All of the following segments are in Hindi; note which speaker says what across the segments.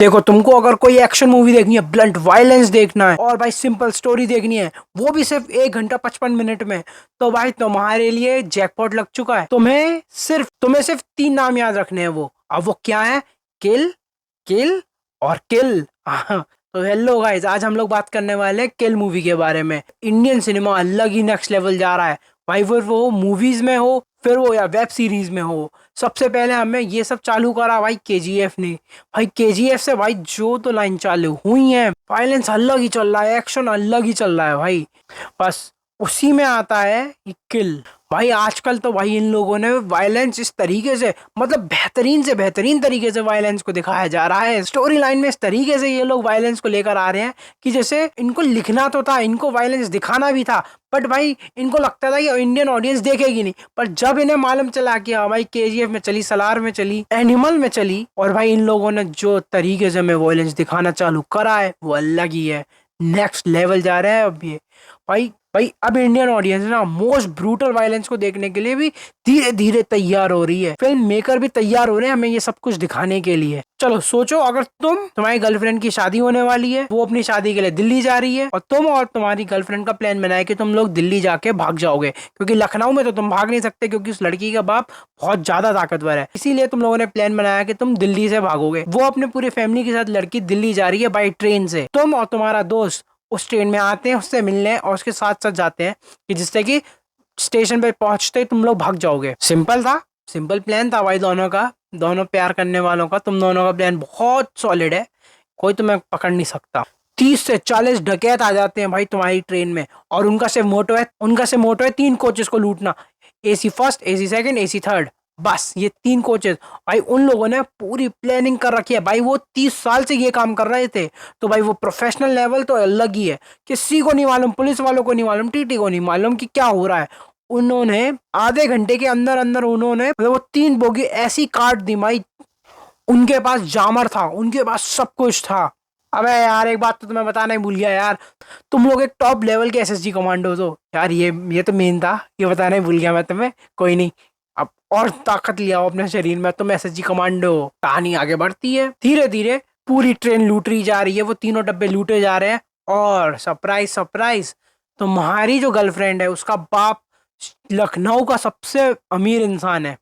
Speaker 1: देखो, तुमको अगर कोई एक्शन मूवी देखनी है, ब्लंट वायलेंस देखना है और भाई सिंपल स्टोरी देखनी है, वो भी सिर्फ 1 घंटा 55 मिनट में, तो भाई तुम्हारे लिए जैकपॉट लग चुका है। तुम्हें सिर्फ 3 नाम याद रखने हैं। वो अब वो क्या है? किल, किल और किल। तो हेलो गाइस, आज हम लोग बात करने वाले हैं किल मूवी के बारे में। इंडियन सिनेमा अलग ही नेक्स्ट लेवल जा रहा है भाई। वो मूवीज में हो, फिर वो या वेब सीरीज में हो, सबसे पहले हमें ये सब चालू करा भाई केजीएफ ने। भाई केजीएफ से भाई जो तो लाइन चालू हुई है, वायलेंस अलग ही चल रहा है, एक्शन अलग ही चल रहा है भाई। बस उसी में आता है ये किल। भाई आजकल तो भाई इन लोगों ने वायलेंस इस तरीके से, मतलब बेहतरीन से बेहतरीन तरीके से वायलेंस को दिखाया जा रहा है। स्टोरी लाइन में इस तरीके से ये लोग वायलेंस को लेकर आ रहे हैं कि जैसे इनको लिखना तो था, इनको वायलेंस दिखाना भी था, बट भाई इनको लगता था कि इंडियन ऑडियंस देखेगी नहीं। पर जब इन्हें मालूम चला कि हाँ भाई केजीएफ में चली, सलार में चली, एनिमल में चली, और भाई इन लोगों ने जो तरीके से हमें वायलेंस दिखाना चालू करा है वो अलग ही है। नेक्स्ट लेवल जा रहा है अब ये। भाई भाई अब इंडियन ऑडियंस ना मोस्ट ब्रूटल वायलेंस को देखने के लिए भी धीरे धीरे तैयार हो रही है। फिल्म मेकर भी तैयार हो रहे हैं हमें ये सब कुछ दिखाने के लिए। चलो सोचो, अगर तुम्हारी गर्लफ्रेंड की शादी होने वाली है, वो अपनी शादी के लिए दिल्ली जा रही है, और तुम और तुम्हारी गर्लफ्रेंड का प्लान बनाए कि तुम लोग दिल्ली जाके भाग जाओगे, क्योंकि लखनऊ में तो तुम भाग नहीं सकते, क्योंकि उस लड़की का बाप बहुत ज्यादा ताकतवर है। इसीलिए तुम लोगों ने प्लान बनाया कि तुम दिल्ली से भागोगे। वो अपने पूरी फैमिली के साथ लड़की दिल्ली जा रही है बाई ट्रेन से। तुम और तुम्हारा दोस्त उस ट्रेन में आते हैं उससे मिलने, और उसके साथ साथ जाते हैं कि जिससे कि स्टेशन पे पहुंचते ही तुम लोग भाग जाओगे। सिंपल था, सिंपल प्लान था भाई दोनों का, दोनों प्यार करने वालों का। तुम दोनों का प्लान बहुत सॉलिड है, कोई तुम्हें पकड़ नहीं सकता। 30 से 40 डकैत आ जाते हैं भाई तुम्हारी ट्रेन में, और उनका से मोटो है 3 कोचेस को लूटना। AC first, AC second, AC third, बस ये 3 कोचेस। भाई उन लोगों ने पूरी प्लानिंग कर रखी है भाई, वो 30 साल से ये काम कर रहे थे। तो भाई वो प्रोफेशनल लेवल तो अलग ही है। किसी को नहीं मालूम, पुलिस वालों को नहीं मालूम, टीटी को नहीं मालूम कि क्या हो रहा है। उन्होंने आधे घंटे के अंदर अंदर उन्होंने मतलब वो 3 बोगी ऐसी काट दी भाई। उनके पास जामर था, उनके पास सब कुछ था। अबे यार, एक बात तो तुम्हें बताना ही भूल गया यार, तुम लोग एक टॉप लेवल के एसएसजी कमांडोज हो यार। ये तो मेन था, ये बताना ही भूल गया मैं तुम्हें। कोई नहीं, अब और ताकत लिया हो अपने शरीर में, तुम एसएसजी कमांडो हो। कहानी आगे बढ़ती है, धीरे धीरे पूरी ट्रेन लूट रही जा रही है, वो तीनों डब्बे लूटे जा रहे हैं। और सरप्राइज सरप्राइज, तुम्हारी जो गर्लफ्रेंड है उसका बाप लखनऊ का सबसे अमीर इंसान है,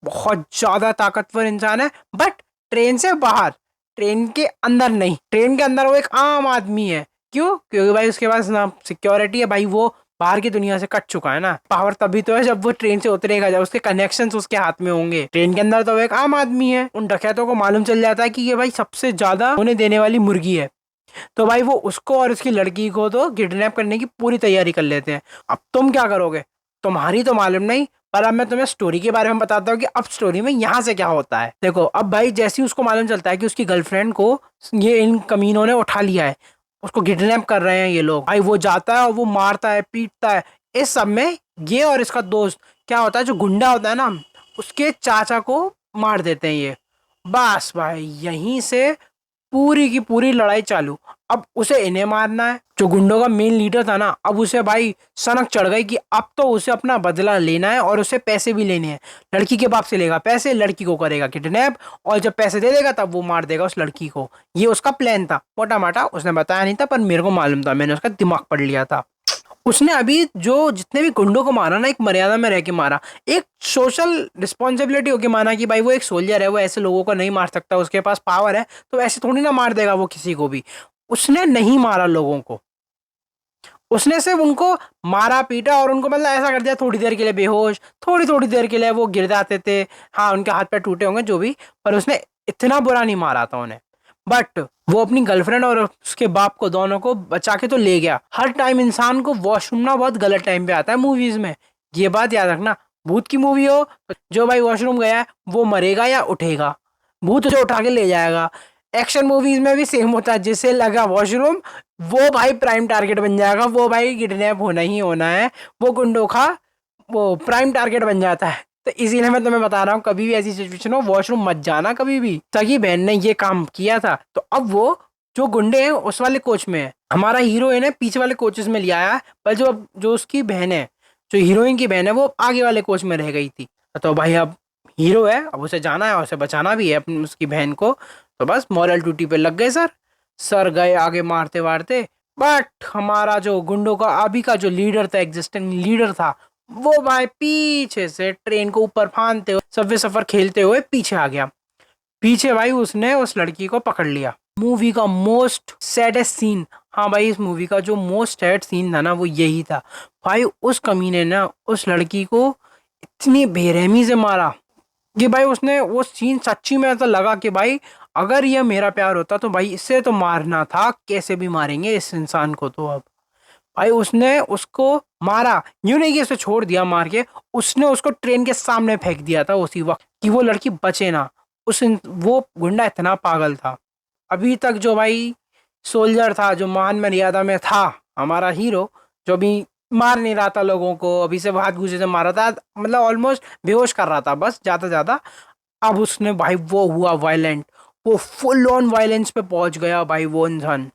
Speaker 1: बहुत ज्यादा ताकतवर इंसान है, बट ट्रेन से बाहर, ट्रेन के अंदर नहीं। ट्रेन के अंदर वो एक आम आदमी है। क्यों? क्योंकि भाई उसके पास ना सिक्योरिटी है भाई, वो बाहर की दुनिया से कट चुका है ना। पावर तभी तो है जब वो ट्रेन से उतरेगा, जब उसके कनेक्शंस उसके हाथ में होंगे। ट्रेन के अंदर तो वो एक आम आदमी है। उन डकैतों को मालूम चल जाता है कि ये भाई सबसे ज्यादा होने देने वाली मुर्गी है, तो भाई वो उसको और उसकी लड़की को तो किडनैप करने की पूरी तैयारी कर लेते हैं। अब तुम क्या करोगे, तुम्हारी तो मालूम नहीं, पर अब मैं तुम्हें स्टोरी के बारे में बताता हूँ कि अब स्टोरी में यहाँ से क्या होता है। देखो, अब भाई जैसे ही उसको मालूम चलता है कि उसकी गर्लफ्रेंड को ये इन कमीनों ने उठा लिया है, उसको किडनैप कर रहे हैं ये लोग, भाई वो जाता है और वो मारता है, पीटता है। इस सब में ये और इसका दोस्त क्या होता है, जो गुंडा होता है ना, उसके चाचा को मार देते हैं ये। बस भाई यहीं से पूरी की पूरी लड़ाई चालू। अब उसे इन्हें मारना है, जो गुंडों का मेन लीडर था ना, अब उसे भाई सनक चढ़ गई कि अब तो उसे अपना बदला लेना है, और उसे पैसे भी लेने हैं। लड़की के बाप से लेगा पैसे, लड़की को करेगा किडनैप, और जब पैसे दे देगा तब वो मार देगा उस लड़की को। ये उसका प्लान था, मोटा माटा। उसने बताया नहीं था, पर मेरे को मालूम था, मैंने उसका दिमाग पढ़ लिया था। उसने अभी जो जितने भी गुंडों को मारा ना, एक मर्यादा में रह के मारा, एक सोशल रिस्पॉन्सिबिलिटी होके माना कि भाई वो एक सोल्जर है, वो ऐसे लोगों को नहीं मार सकता, उसके पास पावर है, तो ऐसे थोड़ी ना मार देगा वो किसी को भी। उसने नहीं मारा लोगों को, उसने सिर्फ उनको मारा पीटा, और उनको मतलब ऐसा कर दिया थोड़ी देर के लिए बेहोश, थोड़ी थोड़ी देर के लिए वो गिर जाते थे। हाँ, उनके हाथ पैर टूटे होंगे जो भी, पर उसने इतना बुरा नहीं मारा था उन्हें। बट वो अपनी गर्लफ्रेंड और उसके बाप को, दोनों को बचा के तो ले गया। हर टाइम इंसान को वॉशरूम ना बहुत गलत टाइम पे आता है मूवीज में, ये बात याद रखना। भूत की मूवी हो, जो भाई वॉशरूम गया है वो मरेगा या उठेगा, भूत उसे उठा के ले जाएगा। एक्शन मूवीज में भी सेम होता है, जिसे लगा वॉशरूम वो भाई प्राइम टारगेट बन जाएगा, वो भाई किडनैप होना ही होना है, वो गुंडों का वो प्राइम टारगेट बन जाता है। तो इसीलिए मैं तुम्हें बता रहा हूँ, कभी भी ऐसी सिचुएशन हो वॉशरूम मत जाना कभी भी। सगी बहन ने ये काम किया था, तो अब वो जो गुंडे हैं उस वाले कोच में है, हमारा हीरोइन है पीछे वाले कोचेस में लिया है, पर जो जो उसकी बहन है, जो हीरोइन की बहन है, वो आगे वाले कोच में रह गई थी। तो भाई अब हीरो है, अब उसे जाना है और उसे बचाना भी है अपनी उसकी बहन को। तो बस मॉरल ड्यूटी पे लग गए सर गए आगे मारते वारते। बट हमारा जो गुंडों का अभी का जो लीडर था, एग्जिस्टिंग लीडर था, वो भाई पीछे से ट्रेन को ऊपर फांदते हुए सबवे सफर खेलते हुए पीछे आ गया। पीछे भाई उसने उस लड़की को पकड़ लिया। मूवी का मोस्ट सैडेस्ट सीन, हाँ भाई इस मूवी का जो मोस्ट सैड सीन था ना वो यही था। भाई उस कमीने ने उस लड़की को इतनी बेरहमी से मारा कि भाई उसने वो सीन सच्ची में ऐसा लगा कि भाई अगर ये मेरा प्यार होता तो भाई इसे तो मारना था, कैसे भी मारेंगे इस इंसान को। तो अब भाई उसने उसको मारा, यूं नहीं कि उसे छोड़ दिया मार के, उसने उसको ट्रेन के सामने फेंक दिया था उसी वक्त कि वो लड़की बचे ना। वो गुंडा इतना पागल था। अभी तक जो भाई सोल्जर था, जो मान मर्यादा में था, हमारा हीरो जो भी मार नहीं रहा था लोगों को, अभी से हाथ घूसे से मारा था, मतलब ऑलमोस्ट बेहोश कर रहा था बस ज्यादा ज्यादा। अब उसने भाई वो हुआ वायलेंट, वो फुल ऑन वायलेंस पे पहुंच गया भाई वो इंसान।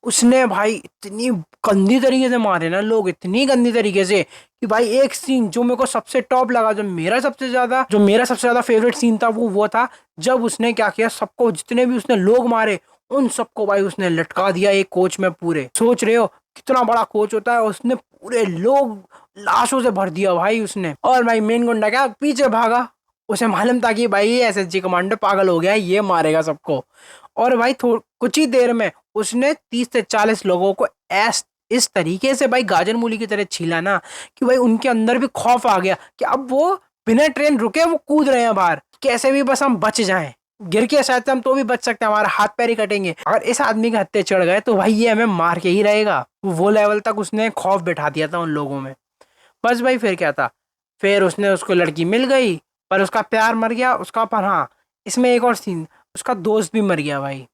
Speaker 1: उसने भाई इतनी गंदी तरीके से मारे ना लोग, इतनी गंदी तरीके से कि भाई एक सीन जो मेरे को सबसे टॉप लगा, जो मेरा सबसे ज्यादा फेवरेट सीन था वो था जब उसने क्या किया, सबको जितने भी उसने लोग मारे उन सबको भाई उसने लटका दिया एक कोच में। पूरे सोच रहे हो कितना बड़ा कोच होता है, उसने पूरे लोग लाशों से भर दिया भाई उसने। और भाई मेन गुंडा क्या पीछे भागा, उसे मालूम था कि भाई एसएसजी कमांडो पागल हो गया है, ये मारेगा सबको। और भाई कुछ ही देर में उसने 30 से 40 लोगों को इस तरीके से भाई गाजर मूली की तरह छीला ना कि भाई उनके अंदर भी खौफ आ गया कि अब वो बिना ट्रेन रुके वो कूद रहे हैं बाहर, कैसे भी बस हम बच जाएं। गिर के शायद हम तो भी बच सकते हैं, हमारा हाथ पैर ही कटेंगे। अगर इस आदमी के हत्थे चढ़ गए तो भाई ये हमें मार के ही रहेगा। वो लेवल तक उसने खौफ बैठा दिया था उन लोगों में। बस भाई फिर क्या था, फिर उसने उसको लड़की मिल गई पर उसका प्यार मर गया उसका। पर हाँ इसमें एक और सीन, उसका दोस्त भी मर गया भाई।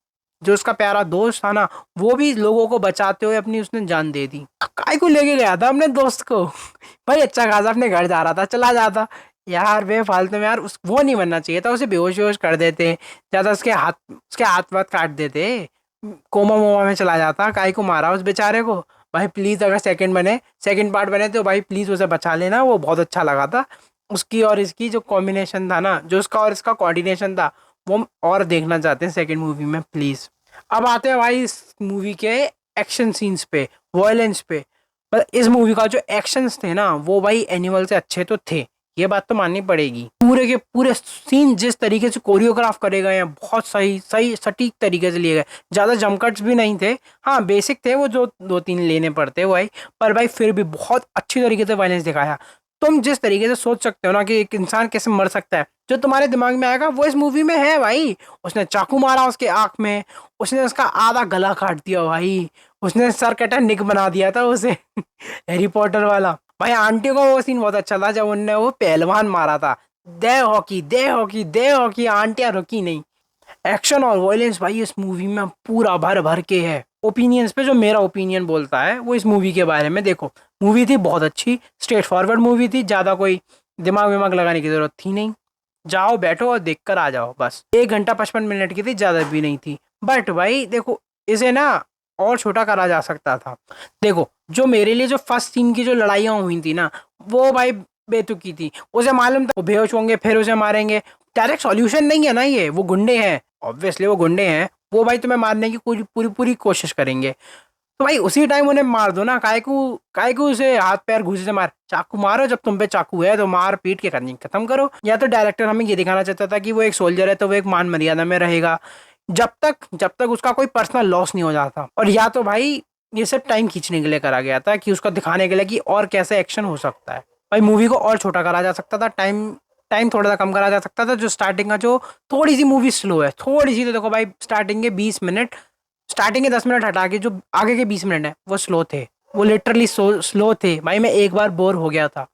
Speaker 1: जो उसका प्यारा दोस्त था ना वो भी लोगों को बचाते हुए अपनी उसने जान दे दी। काय को लेके गया था अपने दोस्त को भाई अच्छा खासा अपने घर जा रहा था, चला जाता यार बेफालतू में यार। वो नहीं बनना चाहिए था, उसे बेहोश वेहोश कर देते, ज्यादा उसके हाथ वाथ काट देते, कोमा मोमा में चला जाता। काय को मारा उस बेचारे को। भाई प्लीज अगर सेकंड पार्ट बने तो भाई प्लीज उसे बचा लेना, वो बहुत अच्छा लगा था। उसकी और इसकी जो कॉम्बिनेशन था ना, जो उसका और इसका कोऑर्डिनेशन था, वो हम और देखना चाहते हैं सेकंड मूवी में प्लीज। अब आते हैं भाई इस मूवी के एक्शन सीन्स पे, वायलेंस पे। पर इस मूवी का जो एक्शंस थे ना वो भाई एनिमल से अच्छे तो थे, ये बात तो माननी पड़ेगी। पूरे के पूरे सीन जिस तरीके से कोरियोग्राफ करे गए हैं बहुत सही सही सटीक तरीके से लिए गए। ज्यादा जमकट्स भी नहीं थे, हाँ बेसिक थे वो जो 2-3 लेने पड़ते भाई, पर भाई फिर भी बहुत अच्छी तरीके से वायलेंस दिखाया। तुम जिस तरीके से सोच सकते हो ना कि एक इंसान कैसे मर सकता है, जो तुम्हारे दिमाग में आएगा वो इस मूवी में है भाई। उसने चाकू मारा उसके आंख में, उसने उसका आधा गला काट दिया भाई, उसने सर कटा निक बना दिया था उसे हैरी पॉटर वाला। भाई आंटी को वो सीन बहुत अच्छा था जब उनने वो पहलवान मारा था, दे हॉकी दे हॉकी दे हॉकी, आंटियां रुकी नहीं। एक्शन और वायलेंस भाई इस मूवी में पूरा भर भर के है। ओपिनियंस पे जो मेरा ओपिनियन बोलता है वो इस मूवी के बारे में, देखो मूवी थी बहुत अच्छी, स्ट्रेट फॉरवर्ड मूवी थी, ज़्यादा कोई दिमाग विमाग लगाने की ज़रूरत थी नहीं, जाओ बैठो और देख कर आ जाओ बस। 1 घंटा 55 मिनट की थी, ज़्यादा भी नहीं थी। बट भाई देखो इसे ना और छोटा करा जा सकता था। देखो जो मेरे लिए जो फर्स्ट सीन की जो लड़ाइयाँ हुई थी ना वो भाई बेतुकी थी। उसे मालूम था वो बेहोश होंगे फिर उसे मारेंगे, डायरेक्ट सॉल्यूशन नहीं है ना ये, वो गुंडे हैं ऑब्वियसली, वो गुंडे हैं, वो भाई तुम्हें मारने की पूरी पूरी पूरी कोशिश करेंगे। तो भाई उसी टाइम उन्हें मार दो ना, काय को उसे हाथ पैर घुसे से मार, चाकू मारो, जब तुम पे चाकू है तो मार पीट के करनी खत्म करो। या तो डायरेक्टर हमें ये दिखाना चाहता था कि वो एक सोल्जर है तो वो एक मान मर्यादा में रहेगा जब तक उसका कोई पर्सनल लॉस नहीं हो जाता। और या तो भाई ये सब टाइम खींचने के लिए करा गया था कि उसका दिखाने के लिए कि और कैसे एक्शन हो सकता है। भाई मूवी को और छोटा करा जा सकता था, टाइम टाइम थोड़ा सा कम करा जा सकता था। जो स्टार्टिंग का जो थोड़ी सी मूवी स्लो है, थोड़ी सी, तो देखो भाई स्टार्टिंग के 20 मिनट, स्टार्टिंग के 10 मिनट हटा के जो आगे के 20 मिनट है वो स्लो थे, वो लिटरली स्लो थे भाई। मैं एक बार बोर हो गया था।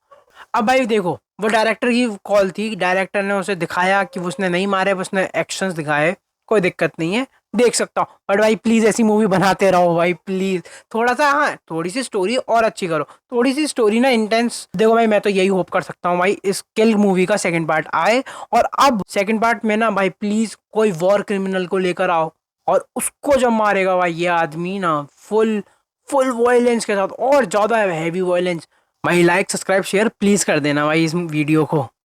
Speaker 1: अब भाई देखो वो डायरेक्टर की कॉल थी, डायरेक्टर ने उसे दिखाया कि उसने नहीं मारे, उसने एक्शंस दिखाए, कोई दिक्कत नहीं है, देख सकता हूँ। बट भाई प्लीज ऐसी मूवी बनाते रहो भाई प्लीज, थोड़ा सा हाँ थोड़ी सी स्टोरी और अच्छी करो, थोड़ी सी स्टोरी ना इंटेंस। देखो भाई मैं तो यही होप कर सकता हूँ भाई इस किल मूवी का सेकंड पार्ट आए, और अब सेकंड पार्ट में ना भाई प्लीज कोई वॉर क्रिमिनल को लेकर आओ, और उसको जब मारेगा भाई ये आदमी ना फुल फुल वायलेंस के साथ, और ज्यादा हैवी वायलेंस। भाई लाइक सब्सक्राइब शेयर प्लीज कर देना भाई इस वीडियो को।